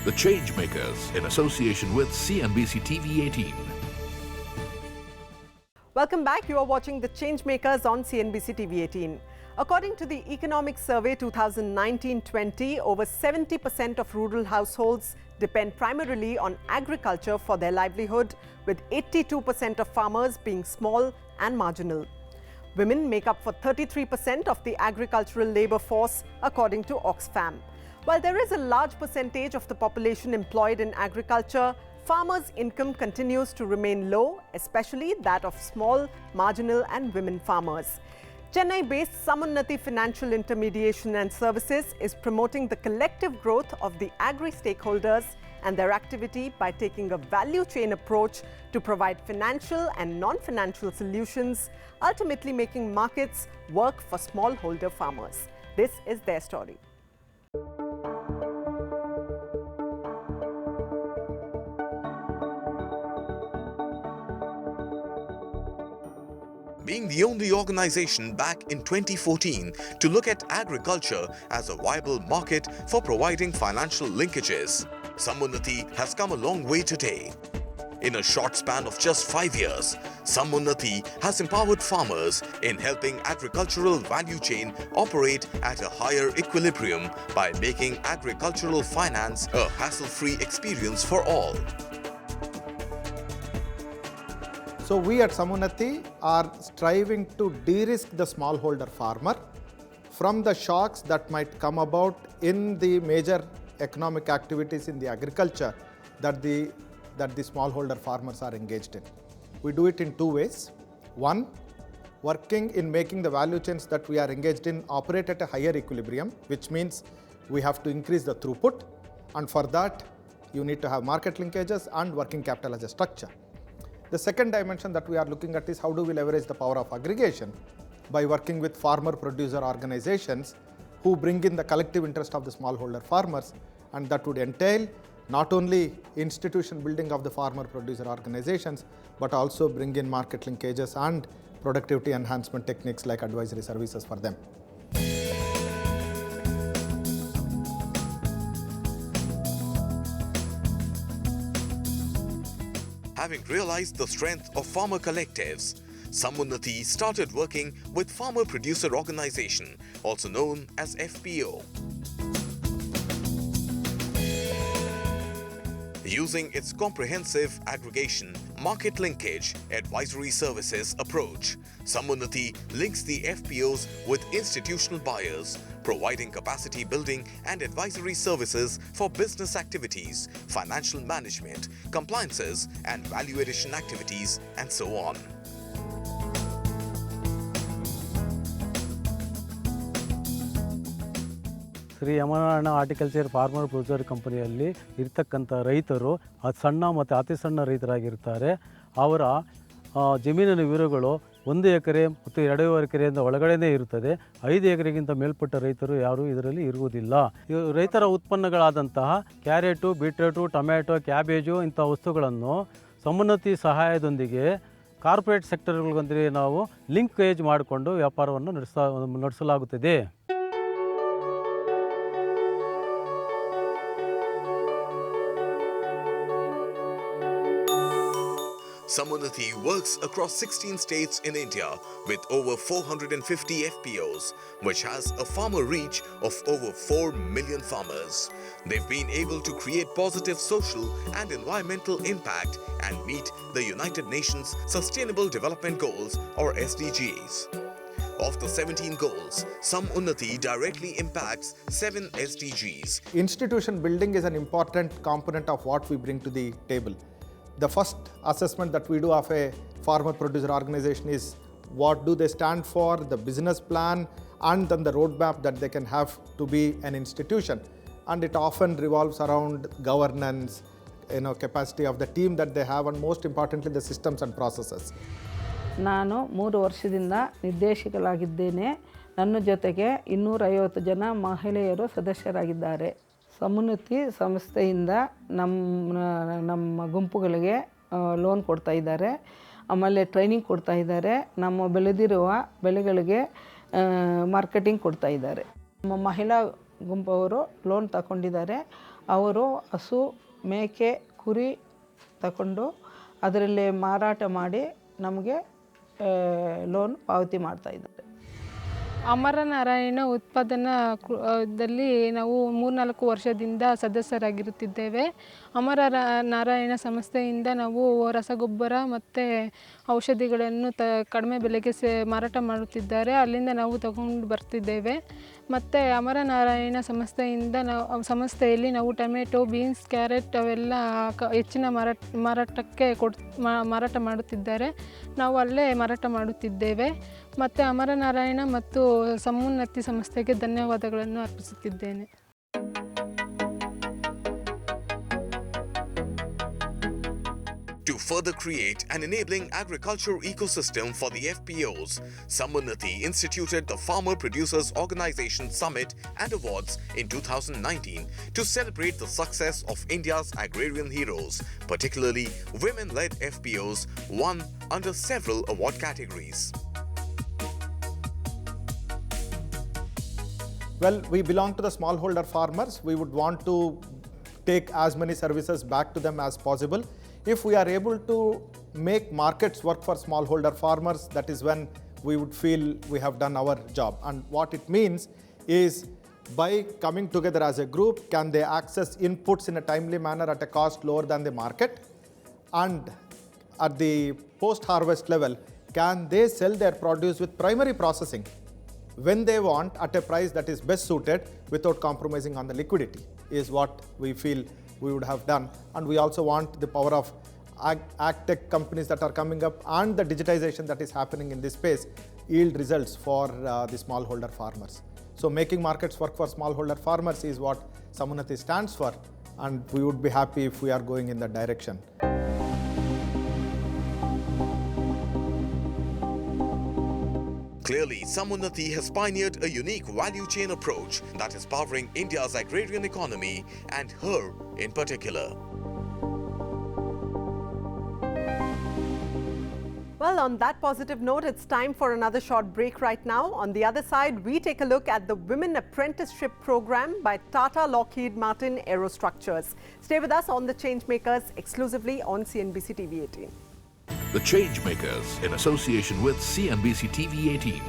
The Changemakers, in association with CNBC TV 18. Welcome back. You are watching The Changemakers on CNBC TV 18. According to the Economic Survey 2019-20, over 70% of rural households depend primarily on agriculture for their livelihood, with 82% of farmers being small and marginal. Women make up for 33% of the agricultural labor force, according to Oxfam. While there is a large percentage of the population employed in agriculture, farmers' income continues to remain low, especially that of small, marginal and women farmers. Chennai-based Samunnati Financial Intermediation and Services is promoting the collective growth of the agri-stakeholders and their activity by taking a value chain approach to provide financial and non-financial solutions, ultimately making markets work for smallholder farmers. This is their story. Being the only organization back in 2014 to look at agriculture as a viable market for providing financial linkages, Samunnati has come a long way today. In a short span of just 5 years, Samunnati has empowered farmers in helping agricultural value chain operate at a higher equilibrium by making agricultural finance a hassle-free experience for all. So we at Samunnati are striving to de-risk the smallholder farmer from the shocks that might come about in the major economic activities in the agriculture that the smallholder farmers are engaged in. We do it in two ways. One, working in making the value chains that we are engaged in operate at a higher equilibrium, which means we have to increase the throughput, and for that you need to have market linkages and working capital as a structure. The second dimension that we are looking at is how do we leverage the power of aggregation by working with farmer-producer organizations who bring in the collective interest of the smallholder farmers, and that would entail not only institution building of the farmer-producer organizations, but also bring in market linkages and productivity enhancement techniques like advisory services for them. Having realized the strength of farmer collectives, Samunnati started working with Farmer Producer Organization, also known as FPO. Using its comprehensive aggregation, market linkage, advisory services approach, Samunnati links the FPOs with institutional buyers, providing capacity building and advisory services for business activities, financial management, compliances and value addition activities, and so on. Shri Yamanarayana horticulture farmer producer ಕಂಪನಿಯಲ್ಲಿ ಇರ್ತಕ್ಕಂಥ ರೈತರು ಸಣ್ಣ ಮತ್ತು ಅತಿ ಸಣ್ಣ ರೈತರಾಗಿರ್ತಾರೆ. ಅವರ ಜಮೀನಿನ ವಿವರಗಳು 1 ಎಕರೆ ಮತ್ತು 2 ಎಕರೆಯಿಂದ ಒಳಗಡೆನೇ ಇರುತ್ತದೆ. 5 ಎಕರೆಗಿಂತ ಮೇಲ್ಪಟ್ಟ ರೈತರು ಯಾರೂ ಇದರಲ್ಲಿ ಇರುವುದಿಲ್ಲ. ರೈತರ ಉತ್ಪನ್ನಗಳಾದಂತಹ ಕ್ಯಾರೆಟು, ಬೀಟ್ರೂಟು, ಟೊಮ್ಯಾಟೊ, ಕ್ಯಾಬೇಜು ಇಂಥ ವಸ್ತುಗಳನ್ನು ಸಮುನ್ನತಿ ಸಹಾಯದೊಂದಿಗೆ ಕಾರ್ಪೊರೇಟ್ ಸೆಕ್ಟರ್ಗಳಿಗೊಂದಿಗೆ ನಾವು ಲಿಂಕೇಜ್ ಮಾಡಿಕೊಂಡು ವ್ಯಾಪಾರವನ್ನು ನಡೆಸಲಾಗುತ್ತದೆ. Samunnati works across 16 states in India with over 450 FPOs, which has a farmer reach of over 4 million farmers. They've been able to create positive social and environmental impact and meet the United Nations Sustainable Development Goals, or SDGs. Of the 17 goals, Samunnati directly impacts 7 SDGs. Institution building is an important component of what we bring to the table. The first assessment that we do of a farmer-producer organization is what do they stand for, the business plan, and then the roadmap that they can have to be an institution. And it often revolves around governance, capacity of the team that they have, and most importantly, the systems and processes. ನಾನು 3 ವರ್ಷದಿಂದ ನಿರ್ದೇಶಕರಾಗಿದ್ದೇನೆ. ನನ್ನ ಜೊತೆಗೆ 250 ಜನ ಮಹಿಳೆಯರು ಸದಸ್ಯರಾಗಿದ್ದಾರೆ. ಸಮುನ್ನತಿ ಸಂಸ್ಥೆಯಿಂದ ನಮ್ಮ ಗುಂಪುಗಳಿಗೆ ಲೋನ್ ಕೊಡ್ತಾ ಇದ್ದಾರೆ. ಆಮೇಲೆ ಟ್ರೈನಿಂಗ್ ಕೊಡ್ತಾ ಇದ್ದಾರೆ. ನಮ್ಮ ಬೆಳೆದಿರುವ ಬೆಳೆಗಳಿಗೆ ಮಾರ್ಕೆಟಿಂಗ್ ಕೊಡ್ತಾ ಇದ್ದಾರೆ. ನಮ್ಮ ಮಹಿಳಾ ಗುಂಪವರು ಲೋನ್ ತಗೊಂಡಿದ್ದಾರೆ. ಅವರು ಹಸು ಮೇಕೆ ಕುರಿ ತಗೊಂಡು ಅದರಲ್ಲಿ ಮಾರಾಟ ಮಾಡಿ ನಮಗೆ ಲೋನ್ ಪಾವತಿ ಮಾಡ್ತಾಯಿದ್ದಾರೆ. ಅಮರನಾರಾಯಣ ಉತ್ಪಾದನಾ ದಲ್ಲಿ ನಾವು 3-4 ವರ್ಷದಿಂದ ಸದಸ್ಯರಾಗಿರುತ್ತಿದ್ದೇವೆ. ಅಮರನಾರಾಯಣ ಸಂಸ್ಥೆಯಿಂದ ನಾವು ರಸಗೊಬ್ಬರ ಮತ್ತು ಔಷಧಿಗಳನ್ನು ಕಡಿಮೆ ಬೆಲೆಗೆ ಮಾರಾಟ ಮಾಡುತ್ತಿದ್ದಾರೆ. ಅಲ್ಲಿಂದ ನಾವು ತಗೊಂಡು ಬರ್ತಿದ್ದೇವೆ. ಮತ್ತು ಅಮರನಾರಾಯಣ ಸಂಸ್ಥೆಯಲ್ಲಿ ನಾವು ಟೊಮೆಟೊ, ಬೀನ್ಸ್, ಕ್ಯಾರೆಟ್ ಅವೆಲ್ಲ ಹೆಚ್ಚಿನ ಮಾರಾಟಕ್ಕೆ ಮಾರಾಟ ಮಾಡುತ್ತಿದ್ದಾರೆ. ನಾವು ಅಲ್ಲೇ ಮಾರಾಟ ಮಾಡುತ್ತಿದ್ದೇವೆ. ಮತ್ತು ಅಮರನಾರಾಯಣ ಮತ್ತು ಸಮುನ್ನತಿ ಸಂಸ್ಥೆಗೆ ಧನ್ಯವಾದಗಳನ್ನು ಅರ್ಪಿಸುತ್ತಿದ್ದೇನೆ. To further create an enabling agriculture ecosystem for the FPOs, Samunnati instituted the Farmer Producers Organization Summit and Awards in 2019 to celebrate the success of India's agrarian heroes, particularly women-led FPOs, won under several award categories. Well, we belong to the smallholder farmers. We would want to take as many services back to them as possible. If we are able to make markets work for smallholder farmers, that is when we would feel we have done our job. And what it means is, by coming together as a group, can they access inputs in a timely manner at a cost lower than the market? And at the post-harvest level, can they sell their produce with primary processing when they want at a price that is best suited without compromising on the liquidity, is what we feel we would have done. And we also want the power of ag-tech companies that are coming up and the digitization that is happening in this space yield results for the smallholder farmers. So making markets work for smallholder farmers is what Samunnati stands for, and we would be happy if we are going in that direction. Clearly, Samunnati has pioneered a unique value chain approach that is powering India's agrarian economy and her in particular. Well, on that positive note, it's time for another short break right now. On the other side, we take a look at the Women Apprenticeship Program by Tata Lockheed Martin Aerostructures. Stay with us on the Changemakers exclusively on CNBC TV 18. The Changemakers in association with CNBC TV 18.